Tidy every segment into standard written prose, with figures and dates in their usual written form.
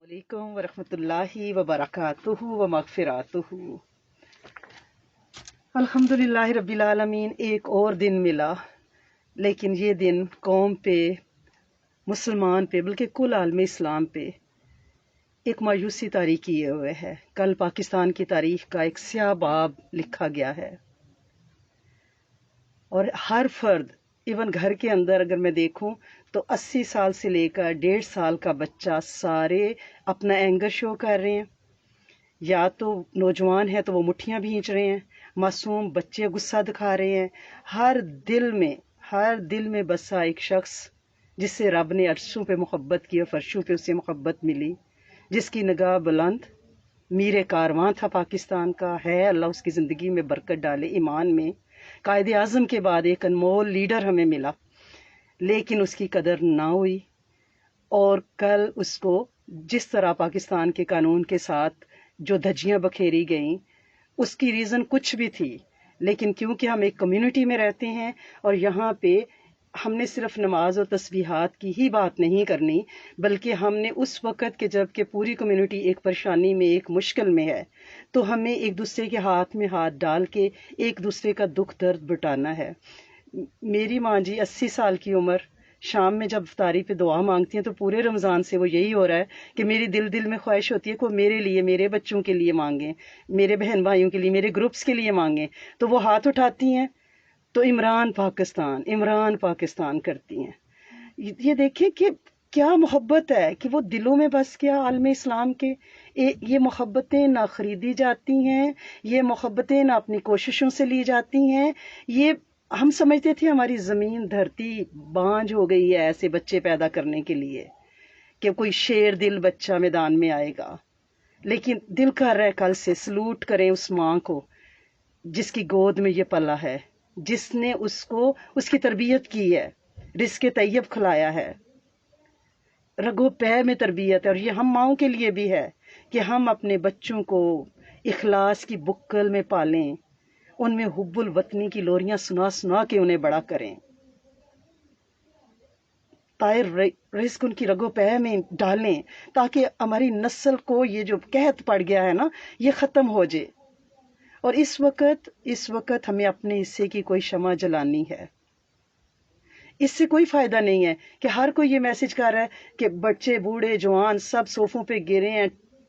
علیکم ورحمۃ اللہ وبرکاتہ و مغفراتہ۔ الحمد للہ رب العالمین، ایک اور دن ملا، لیکن یہ دن قوم پہ، مسلمان پہ، بلکہ کل عالم اسلام پہ ایک مایوسی طاری کیے ہوئے ہے۔ کل پاکستان کی تاریخ کا ایک سیاہ باب لکھا گیا ہے، اور ہر فرد، ایون گھر کے اندر اگر میں دیکھوں تو 80 سال سے لے کر 1.5 سال کا بچہ سارے اپنا اینگر شو کر رہے ہیں، یا تو نوجوان ہے تو وہ مٹھیاں بھینچ رہے ہیں، معصوم بچے غصہ دکھا رہے ہیں۔ ہر دل میں بسا ایک شخص جس سے رب نے عرشوں پہ محبت کی اور فرشوں پہ اسے محبت ملی، جس کی نگاہ بلند، میر کارواں تھا پاکستان کا، ہے اللہ اس کی زندگی میں برکت ڈالے، ایمان میں قائد اعظم کے بعد ایک انمول لیڈر ہمیں ملا، لیکن اس کی قدر نہ ہوئی۔ اور کل اس کو جس طرح پاکستان کے قانون کے ساتھ جو دھجیاں بکھیری گئیں، اس کی ریزن کچھ بھی تھی، لیکن کیونکہ ہم ایک کمیونٹی میں رہتے ہیں اور یہاں پہ ہم نے صرف نماز اور تسبیحات کی ہی بات نہیں کرنی، بلکہ ہم نے اس وقت کہ جب کہ پوری کمیونٹی ایک پریشانی میں، ایک مشکل میں ہے، تو ہمیں ایک دوسرے کے ہاتھ میں ہاتھ ڈال کے ایک دوسرے کا دکھ درد بٹانا ہے۔ میری ماں جی 80 سال کی عمر، شام میں جب افطاری پہ دعا مانگتی ہیں تو پورے رمضان سے وہ یہی ہو رہا ہے کہ میری دل میں خواہش ہوتی ہے کہ وہ میرے لیے، میرے بچوں کے لیے مانگیں، میرے بہن بھائیوں کے لیے، میرے گروپس کے لیے مانگیں، تو وہ ہاتھ اٹھاتی ہیں تو عمران پاکستان کرتی ہیں۔ یہ دیکھیں کہ کیا محبت ہے کہ وہ دلوں میں بس کیا عالم اسلام کے۔ یہ محبتیں نہ خریدی جاتی ہیں، یہ محبتیں نہ اپنی کوششوں سے لی جاتی ہیں۔ یہ ہم سمجھتے تھے ہماری زمین دھرتی بانجھ ہو گئی ہے ایسے بچے پیدا کرنے کے لیے کہ کوئی شیر دل بچہ میدان میں آئے گا، لیکن دل کر رہا ہے کل سے سلوٹ کریں اس ماں کو جس کی گود میں یہ پلا ہے، جس نے اس کو اس کی تربیت کی ہے، رزق طیب کھلایا ہے، رگو پے میں تربیت ہے۔ اور یہ ہم ماؤں کے لیے بھی ہے کہ ہم اپنے بچوں کو اخلاص کی بکل میں پالیں، ان میں حب الوطنی کی لوریاں سنا سنا کے انہیں بڑا کریں، طائر رزق ان کی رگو پے میں ڈالیں، تاکہ ہماری نسل کو یہ جو قحط پڑ گیا ہے نا، یہ ختم ہو جائے۔ اور اس وقت ہمیں اپنے حصے کی کوئی شمع جلانی ہے۔ اس سے کوئی فائدہ نہیں ہے کہ ہر کوئی یہ میسج کر رہا ہے کہ بچے بوڑھے جوان سب صوفوں پہ گرے ہیں،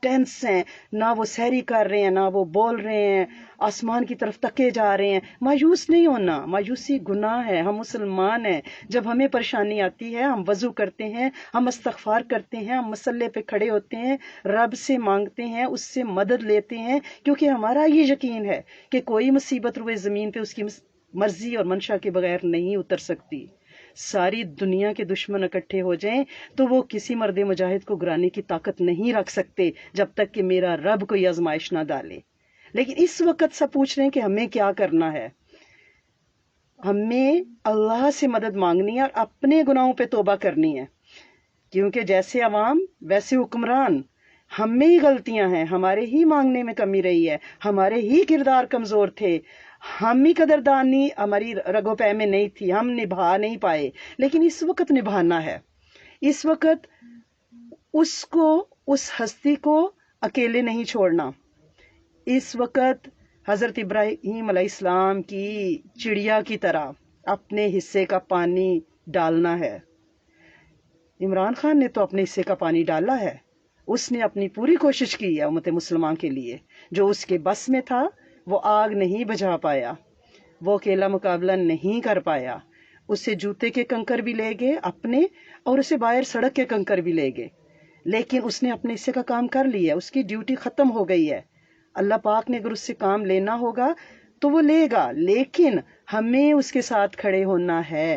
ٹینس ہیں، نہ وہ سحری کر رہے ہیں، نہ وہ بول رہے ہیں، آسمان کی طرف تکے جا رہے ہیں۔ مایوس نہیں ہونا، مایوسی گناہ ہے، ہم مسلمان ہیں۔ جب ہمیں پریشانی آتی ہے ہم وضو کرتے ہیں، ہم استغفار کرتے ہیں، ہم مصلے پہ کھڑے ہوتے ہیں، رب سے مانگتے ہیں، اس سے مدد لیتے ہیں، کیونکہ ہمارا یہ یقین ہے کہ کوئی مصیبت روئے زمین پہ اس کی مرضی اور منشا کے بغیر نہیں اتر سکتی۔ ساری دنیا کے دشمن اکٹھے ہو جائیں تو وہ کسی مرد مجاہد کو گرانے کی طاقت نہیں رکھ سکتے جب تک کہ میرا رب کوئی آزمائش نہ ڈالے۔ لیکن اس وقت سب پوچھ رہے ہیں کہ ہمیں کیا کرنا ہے۔ ہمیں اللہ سے مدد مانگنی ہے اور اپنے گناہوں پہ توبہ کرنی ہے، کیونکہ جیسے عوام ویسے حکمران۔ ہم میں ہی غلطیاں ہیں، ہمارے ہی مانگنے میں کمی رہی ہے، ہمارے ہی کردار کمزور تھے، ہم ہی قدردانی ہماری رگو پے میں نہیں تھی، ہم نبھا نہیں پائے۔ لیکن اس وقت نبھانا ہے، اس وقت اس ہستی کو اکیلے نہیں چھوڑنا۔ اس وقت حضرت ابراہیم علیہ السلام کی چڑیا کی طرح اپنے حصے کا پانی ڈالنا ہے۔ عمران خان نے تو اپنے حصے کا پانی ڈالا ہے، اس نے اپنی پوری کوشش کی ہے امت مسلمان کے لیے، جو اس کے بس میں تھا وہ آگ نہیں بجھا پایا، وہ اکیلا مقابلہ نہیں کر پایا۔ اسے جوتے کے کنکر بھی لے گئے اپنے، اور اسے باہر سڑک کے کنکر بھی لے گئے، لیکن اس نے اپنے حصے کا کام کر لیا، اس کی ڈیوٹی ختم ہو گئی ہے۔ اللہ پاک نے اگر اس سے کام لینا ہوگا تو وہ لے گا، لیکن ہمیں اس کے ساتھ کھڑے ہونا ہے۔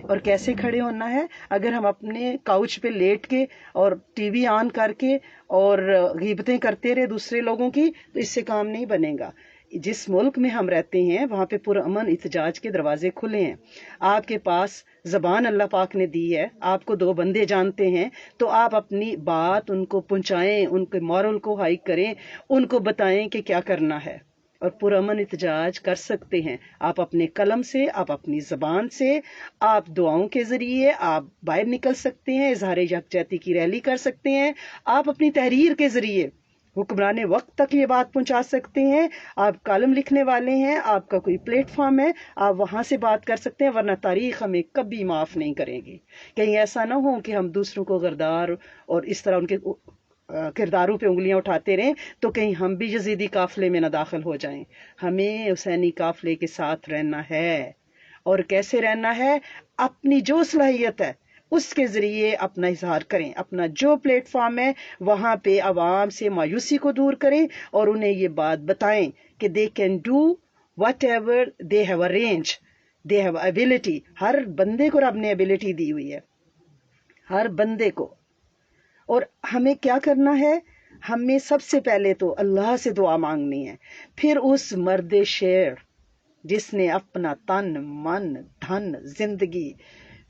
اور کیسے کھڑے ہونا ہے؟ اگر ہم اپنے کاؤچ پہ لیٹ کے اور ٹی وی آن کر کے اور غیبتیں کرتے رہے دوسرے لوگوں کی، تو اس سے کام نہیں بنے گا۔ جس ملک میں ہم رہتے ہیں وہاں پہ پرامن احتجاج کے دروازے کھلے ہیں۔ آپ کے پاس زبان اللہ پاک نے دی ہے، آپ کو 2 بندے جانتے ہیں، تو آپ اپنی بات ان کو پہنچائیں، ان کے مورل کو ہائی کریں، ان کو بتائیں کہ کیا کرنا ہے۔ اور پرامن احتجاج کر سکتے ہیں. آپ اپنے قلم سے، آپ اپنی زبان سے، آپ دعاؤں کے ذریعے آپ باہر نکل سکتے ہیں، اظہار یکجہتی کی ریلی کر سکتے ہیں، آپ اپنی تحریر کے ذریعے حکمران وقت تک یہ بات پہنچا سکتے ہیں. آپ کالم لکھنے والے ہیں، آپ کا کوئی پلیٹ فارم ہے، آپ وہاں سے بات کر سکتے ہیں، ورنہ تاریخ ہمیں کبھی معاف نہیں کرے گی. کہیں ایسا نہ ہو کہ ہم دوسروں کو غدار اور اس طرح ان کے کرداروں پہ انگلیاں اٹھاتے رہیں تو کہیں ہم بھی یزیدی قافلے میں نہ داخل ہو جائیں. ہمیں حسینی قافلے کے ساتھ رہنا ہے. اور کیسے رہنا ہے؟ اپنی جو صلاحیت ہے اس کے ذریعے اپنا اظہار کریں. اپنا جو پلیٹ فارم ہے وہاں پہ عوام سے مایوسی کو دور کریں اور انہیں یہ بات بتائیں کہ they can do whatever they have a range, they have ability. ہر بندے کو رب نے ability دی ہوئی ہے، ہر بندے کو. اور ہمیں کیا کرنا ہے؟ ہمیں سب سے پہلے تو اللہ سے دعا مانگنی ہے، پھر اس مرد شیر جس نے اپنا تن من دھن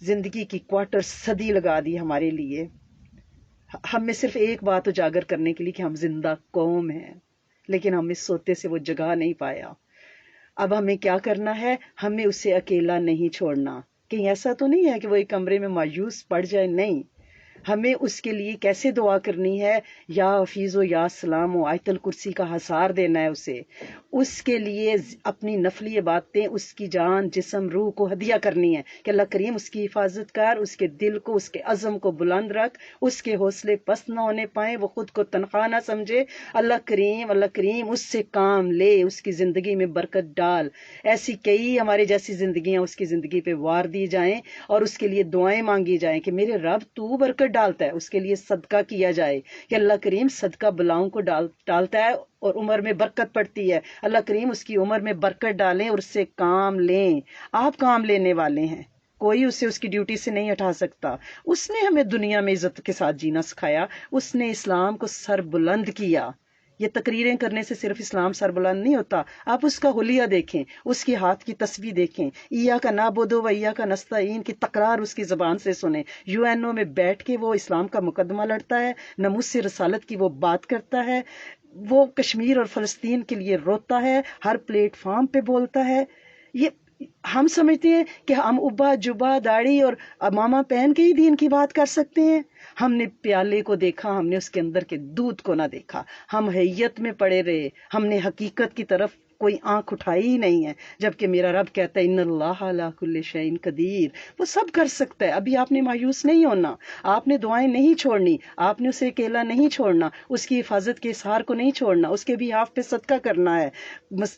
زندگی کی کوارٹر صدی لگا دی ہمارے لیے، ہم میں صرف ایک بات اجاگر کرنے کے لیے کہ ہم زندہ قوم ہیں، لیکن ہم اس سوتے سے وہ جگہ نہیں پایا. اب ہمیں کیا کرنا ہے؟ ہمیں اسے اکیلا نہیں چھوڑنا. کہیں ایسا تو نہیں ہے کہ وہ ایک کمرے میں مایوس پڑ جائے، نہیں. ہمیں اس کے لیے کیسے دعا کرنی ہے؟ یا حفیظ و یا سلام و آیت الکرسی کا حصار دینا ہے اسے. اس کے لیے اپنی نفلی باتیں، اس کی جان جسم روح کو ہدیہ کرنی ہے کہ اللہ کریم اس کی حفاظت کر، اس کے دل کو، اس کے عزم کو بلند رکھ، اس کے حوصلے پست نہ ہونے پائیں، وہ خود کو تنخواہ نہ سمجھے. اللہ کریم اس سے کام لے، اس کی زندگی میں برکت ڈال. ایسی کئی ہمارے جیسی زندگیاں اس کی زندگی پہ وار دی جائیں اور اس کے لیے دعائیں مانگی جائیں کہ میرے رب تو برکت ڈالتا ہے. اس کے لیے صدقہ کیا جائے کہ اللہ کریم صدقہ بلاؤں کو ڈالتا ہے اور عمر میں برکت پڑتی ہے. اللہ کریم اس کی عمر میں برکت ڈالیں اور اس سے کام لیں. آپ کام لینے والے ہیں، کوئی اسے اس کی ڈیوٹی سے نہیں ہٹا سکتا. اس نے ہمیں دنیا میں عزت کے ساتھ جینا سکھایا، اس نے اسلام کو سر بلند کیا. یہ تقریریں کرنے سے صرف اسلام سر بلند نہیں ہوتا. آپ اس کا حلیہ دیکھیں، اس کے ہاتھ کی تسبیح دیکھیں، ایاک نعبد و ایاک نستعین کی تکرار اس کی زبان سے سنیں. UN میں بیٹھ کے وہ اسلام کا مقدمہ لڑتا ہے، ناموس رسالت کی وہ بات کرتا ہے، وہ کشمیر اور فلسطین کے لیے روتا ہے، ہر پلیٹ فارم پہ بولتا ہے. یہ ہم سمجھتے ہیں کہ ہم ابا جبا داڑھی اور امامہ پہن کے ہی دین کی بات کر سکتے ہیں. ہم نے پیالے کو دیکھا، ہم نے اس کے اندر کے دودھ کو نہ دیکھا. ہم حیت میں پڑے رہے، ہم نے حقیقت کی طرف کوئی آنکھ اٹھائی ہی نہیں ہے. جبکہ میرا رب کہتا ہے ان اللہ علی کل شیء قدیر، وہ سب کر سکتا ہے. ابھی آپ نے مایوس نہیں ہونا، آپ نے دعائیں نہیں چھوڑنی، آپ نے اسے اکیلا نہیں چھوڑنا، اس کی حفاظت کے اظہار کو نہیں چھوڑنا، اس کے بھی آپ پہ صدقہ کرنا ہے.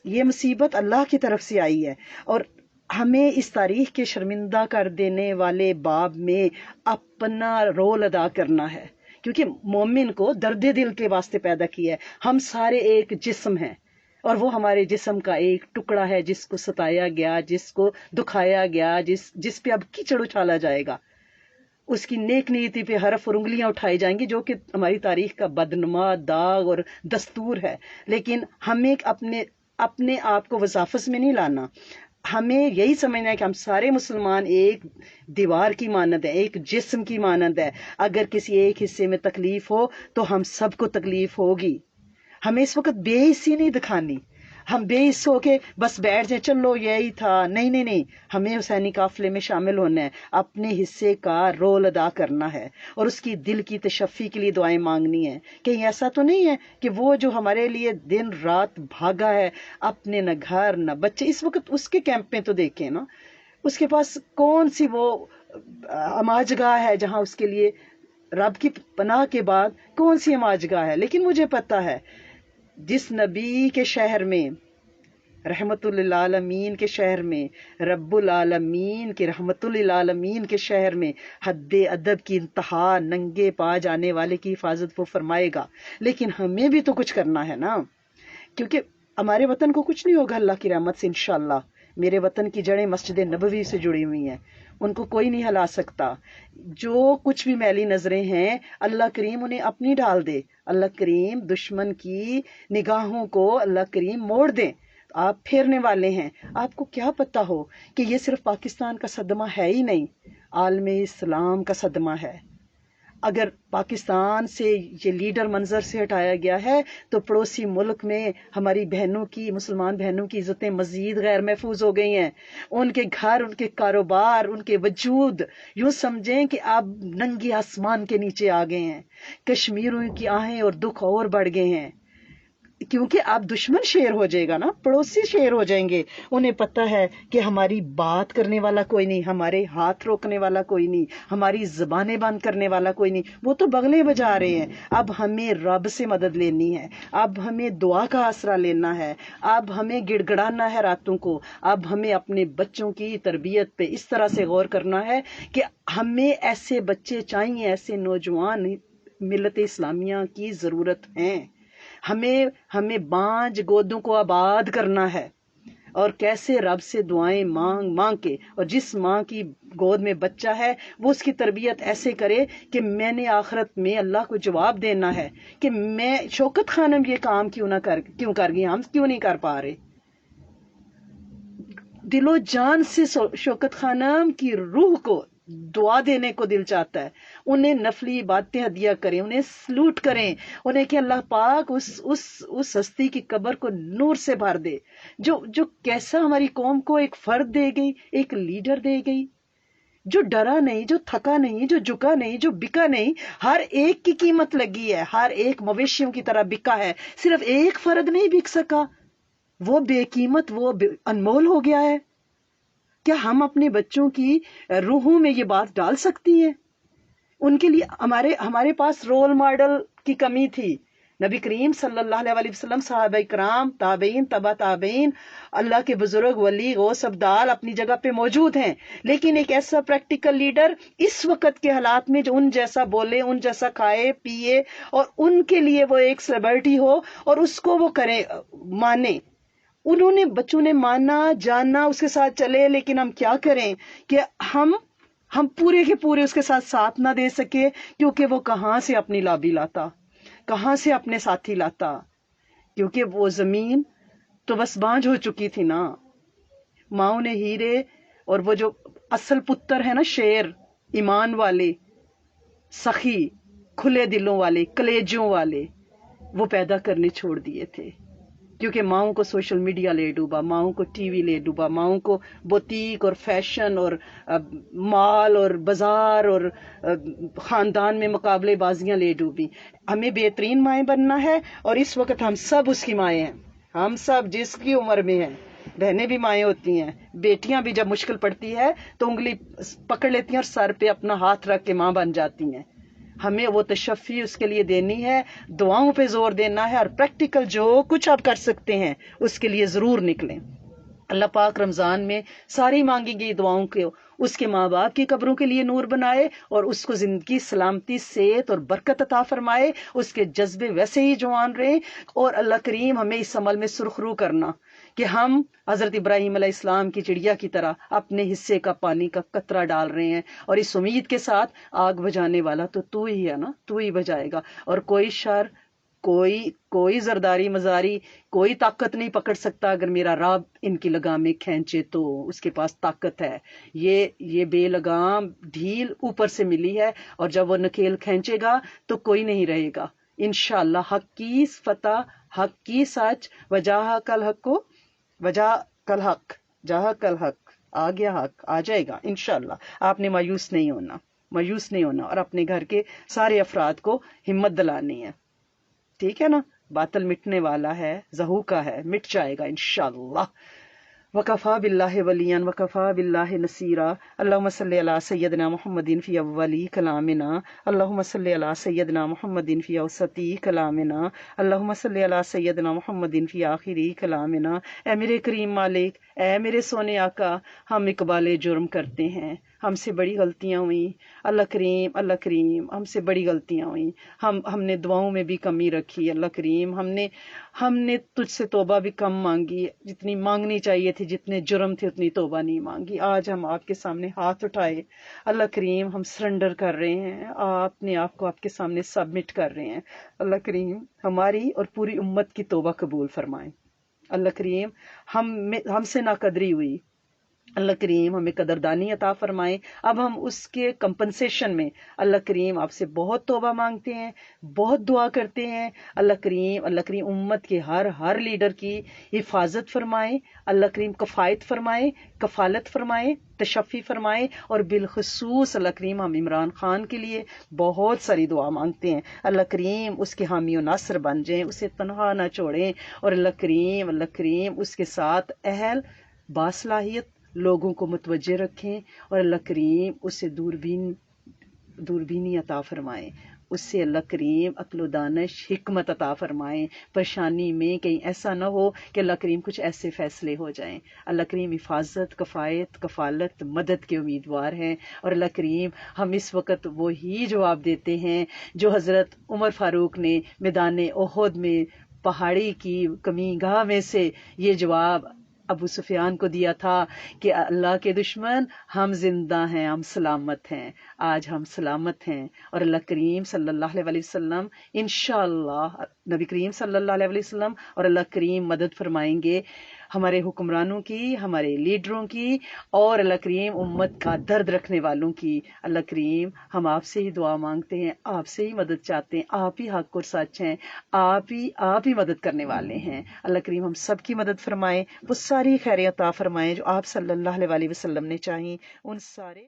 یہ مصیبت اللہ کی طرف سے آئی ہے اور ہمیں اس تاریخ کے شرمندہ کر دینے والے باب میں اپنا رول ادا کرنا ہے، کیونکہ مومن کو درد دل کے واسطے پیدا کیا ہے. ہم سارے ایک جسم ہیں اور وہ ہمارے جسم کا ایک ٹکڑا ہے جس کو ستایا گیا، جس کو دکھایا گیا، جس پہ اب کیچڑ اچھالا جائے گا. اس کی نیک نیتی پہ حرف اور انگلیاں اٹھائی جائیں گی، جو کہ ہماری تاریخ کا بدنما داغ اور دستور ہے. لیکن ہمیں اپنے آپ کو وظافت میں نہیں لانا. ہمیں یہی سمجھنا ہے کہ ہم سارے مسلمان ایک دیوار کی مانند ہیں، ایک جسم کی مانند ہے. اگر کسی ایک حصے میں تکلیف ہو تو ہم سب کو تکلیف ہوگی. ہمیں اس وقت بے حسی نہیں دکھانی، ہم بے حس ہو کے بس بیٹھ جائیں چلو یہی تھا. نہیں، ہمیں حسینی قافلے میں شامل ہونا ہے، اپنے حصے کا رول ادا کرنا ہے اور اس کی دل کی تشفی کے لیے دعائیں مانگنی ہے. کہیں ایسا تو نہیں ہے کہ وہ جو ہمارے لیے دن رات بھاگا ہے، اپنے نہ گھر نہ بچے، اس وقت اس کے کیمپ میں تو دیکھیں نا، اس کے پاس کون سی وہ اماج گاہ ہے جہاں اس کے لیے رب کی پناہ کے بعد کون سی اماج گاہ ہے. لیکن مجھے پتا ہے جس نبی کے شہر میں، رحمت للعالمین کے شہر میں، رب العالمین کے رحمت للعالمین کے شہر میں حد ادب کی انتہا ننگے پا جانے والے کی حفاظت وہ فرمائے گا. لیکن ہمیں بھی تو کچھ کرنا ہے نا، کیونکہ ہمارے وطن کو کچھ نہیں ہوگا اللہ کی رحمت سے انشاءاللہ. میرے وطن کی جڑیں مسجد نبوی سے جڑی ہوئی ہیں، ان کو کوئی نہیں ہلا سکتا. جو کچھ بھی میلی نظریں ہیں اللہ کریم انہیں اپنی ڈال دے. اللہ کریم دشمن کی نگاہوں کو اللہ کریم موڑ دیں. آپ پھیرنے والے ہیں. آپ کو کیا پتا ہو کہ یہ صرف پاکستان کا صدمہ ہے ہی نہیں، عالم اسلام کا صدمہ ہے. اگر پاکستان سے یہ لیڈر منظر سے ہٹایا گیا ہے تو پڑوسی ملک میں ہماری بہنوں کی، مسلمان بہنوں کی عزتیں مزید غیر محفوظ ہو گئی ہیں. ان کے گھر، ان کے کاروبار، ان کے وجود یوں سمجھیں کہ آپ ننگے آسمان کے نیچے آ گئے ہیں. کشمیروں کی آہیں اور دکھ اور بڑھ گئے ہیں، کیونکہ آپ دشمن شیر ہو جائے گا نا، پڑوسی شیر ہو جائیں گے. انہیں پتہ ہے کہ ہماری بات کرنے والا کوئی نہیں، ہمارے ہاتھ روکنے والا کوئی نہیں، ہماری زبانیں بند کرنے والا کوئی نہیں. وہ تو بغلے بجا رہے ہیں. اب ہمیں رب سے مدد لینی ہے، اب ہمیں دعا کا آسرا لینا ہے، اب ہمیں گڑ گڑانا ہے راتوں کو. اب ہمیں اپنے بچوں کی تربیت پہ اس طرح سے غور کرنا ہے کہ ہمیں ایسے بچے چاہیے، ایسے نوجوان ملت اسلامیہ کی ضرورت ہیں. ہمیں بانج گودوں کو آباد کرنا ہے، اور کیسے رب سے دعائیں مانگ مانگ کے، اور جس ماں کی گود میں بچہ ہے وہ اس کی تربیت ایسے کرے کہ میں نے آخرت میں اللہ کو جواب دینا ہے کہ میں شوکت خانم یہ کام کیوں کر گئی، ہم کیوں نہیں کر پا رہے. دل و جان سے شوکت خانم کی روح کو دعا دینے کو دل چاہتا ہے. انہیں نفلی عبادتیں ہدیہ کریں، انہیں سلوٹ کریں، انہیں کہ اللہ پاک اس ہستی کی قبر کو نور سے بھر دے جو کیسا ہماری قوم کو ایک فرد دے گئی، ایک لیڈر دے گئی، جو ڈرا نہیں، جو تھکا نہیں، جو جھکا نہیں، جو بکا نہیں. ہر ایک کی قیمت لگی ہے، ہر ایک مویشیوں کی طرح بکا ہے. صرف ایک فرد نہیں بک سکا، وہ بے قیمت، وہ انمول ہو گیا ہے. کیا ہم اپنے بچوں کی روحوں میں یہ بات ڈال سکتی ہیں؟ ان کے لیے ہمارے پاس رول ماڈل کی کمی تھی. نبی کریم صلی اللہ علیہ وسلم، صحابہ کرام، تابعین، تبع تابعین، اللہ کے بزرگ، ولی، غوث، ابدال اپنی جگہ پہ موجود ہیں، لیکن ایک ایسا پریکٹیکل لیڈر اس وقت کے حالات میں جو ان جیسا بولے، ان جیسا کھائے پیے، اور ان کے لیے وہ ایک سیلیبریٹی ہو اور اس کو وہ کرے، مانے. انہوں نے، بچوں نے مانا، جانا، اس کے ساتھ چلے، لیکن ہم کیا کریں کہ ہم پورے کے پورے اس کے ساتھ نہ دے سکے، کیونکہ وہ کہاں سے اپنی لابی لاتا، کہاں سے اپنے ساتھی لاتا، کیونکہ وہ زمین تو بس بانجھ ہو چکی تھی نا. ماؤں نے ہیرے اور وہ جو اصل پتر ہے نا، شیر، ایمان والے، سخی، کھلے دلوں والے، کلیجوں والے، وہ پیدا کرنے چھوڑ دیے تھے. کیونکہ ماؤں کو سوشل میڈیا لے ڈوبا، ماؤں کو ٹی وی لے ڈوبا، ماؤں کو بوتیک اور فیشن اور مال اور بازار اور خاندان میں مقابلے بازیاں لے ڈوبی. ہمیں بہترین مائیں بننا ہے، اور اس وقت ہم سب اس کی مائیں ہیں. ہم سب جس کی عمر میں ہیں، بہنیں بھی مائیں ہوتی ہیں، بیٹیاں بھی جب مشکل پڑتی ہے تو انگلی پکڑ لیتی ہیں اور سر پہ اپنا ہاتھ رکھ کے ماں بن جاتی ہیں. ہمیں وہ تشفی اس کے لیے دینی ہے، دعاؤں پہ زور دینا ہے، اور پریکٹیکل جو کچھ آپ کر سکتے ہیں اس کے لیے ضرور نکلیں. اللہ پاک رمضان میں ساری مانگی گئی دعاؤں کو اس کے ماں باپ کی قبروں کے لیے نور بنائے، اور اس کو زندگی، سلامتی، صحت اور برکت عطا فرمائے، اس کے جذبے ویسے ہی جوان رہے. اور اللہ کریم ہمیں اس عمل میں سرخرو کرنا کہ ہم حضرت ابراہیم علیہ السلام کی چڑیا کی طرح اپنے حصے کا پانی کا قطرہ ڈال رہے ہیں، اور اس امید کے ساتھ آگ بجھانے والا تو ہی ہے نا، تو ہی بجائے گا. اور کوئی شر، کوئی زرداری مزاری، کوئی طاقت نہیں پکڑ سکتا. اگر میرا رب ان کی لگامیں کھینچے تو اس کے پاس طاقت ہے. یہ بے لگام ڈھیل اوپر سے ملی ہے، اور جب وہ نکیل کھینچے گا تو کوئی نہیں رہے گا. انشاءاللہ حق کی فتح، حق کی سچ، وجاہ کل حق کو، وجہ کل حق، جہاں کل حق، آ گیا حق، آ جائے گا انشاءاللہ. آپ نے مایوس نہیں ہونا، اور اپنے گھر کے سارے افراد کو ہمت دلانی ہے. ٹھیک ہے نا؟ باطل مٹنے والا ہے، زہوقہ ہے، مٹ جائے گا انشاءاللہ. وکفا باللہ ولیا وکفا باللہ نصیرا. اللہم صلی علی سیدنا محمد فی اولی کلامنا، اللہم صلی علی سیدنا محمد فی اوسطی کلامنا، اللہم صلی علی سیدنا محمد فی آخری کلامنا. اے میرے کریم مالک، اے میرے سونے آقا، ہم اقبال جرم کرتے ہیں، ہم سے بڑی غلطیاں ہوئیں. اللہ کریم ہم سے بڑی غلطیاں ہوئیں. ہم نے دعاؤں میں بھی کمی رکھی. اللہ کریم ہم نے تجھ سے توبہ بھی کم مانگی، جتنی مانگنی چاہیے تھی، جتنے جرم تھے اتنی توبہ نہیں مانگی. آج ہم آپ کے سامنے ہاتھ اٹھائے اللہ کریم ہم سرنڈر کر رہے ہیں، اپنے آپ کو آپ کے سامنے سبمٹ کر رہے ہیں. اللہ کریم ہماری اور پوری امت کی توبہ قبول فرمائیں. اللہ کریم ہم سے ناقدری ہوئی، اللہ کریم ہمیں قدردانی عطا فرمائے۔ اب ہم اس کے کمپنسیشن میں اللہ کریم آپ سے بہت توبہ مانگتے ہیں، بہت دعا کرتے ہیں۔ اللہ کریم امت کے ہر لیڈر کی حفاظت فرمائے، اللہ کریم کفایت فرمائے، کفالت فرمائے، تشفی فرمائے، اور بالخصوص اللہ کریم ہم عمران خان کے لیے بہت ساری دعا مانگتے ہیں۔ اللہ کریم اس کے حامی و ناصر بن جائیں، اسے تنہا نہ چھوڑیں، اور اللہ کریم اس کے ساتھ اہل باصلاحیت لوگوں کو متوجہ رکھیں، اور اللہ کریم اسے دوربینی عطا فرمائیں، اس سے اللہ کریم عقل و دانش حکمت عطا فرمائیں، پریشانی میں کہیں ایسا نہ ہو کہ اللہ کریم کچھ ایسے فیصلے ہو جائیں۔ اللہ کریم حفاظت، کفایت، کفالت، مدد کے امیدوار ہیں، اور اللہ کریم ہم اس وقت وہی جواب دیتے ہیں جو حضرت عمر فاروق نے میدان احد میں پہاڑی کی کمی گاہ میں سے یہ جواب ابو سفیان کو دیا تھا کہ اللہ کے دشمن ہم زندہ ہیں، ہم سلامت ہیں، آج ہم سلامت ہیں، اور اللہ کریم صلی اللہ علیہ وسلم انشاءاللہ نبی کریم صلی اللہ علیہ وسلم اور اللہ کریم مدد فرمائیں گے ہمارے حکمرانوں کی، ہمارے لیڈروں کی، اور اللہ کریم امت کا درد رکھنے والوں کی۔ اللہ کریم ہم آپ سے ہی دعا مانگتے ہیں، آپ سے ہی مدد چاہتے ہیں، آپ ہی حق اور سچ ہیں، آپ ہی مدد کرنے والے ہیں۔ اللہ کریم ہم سب کی مدد فرمائیں، وہ ساری خیریت عطا فرمائیں جو آپ صلی اللہ علیہ وسلم نے چاہیں، ان سارے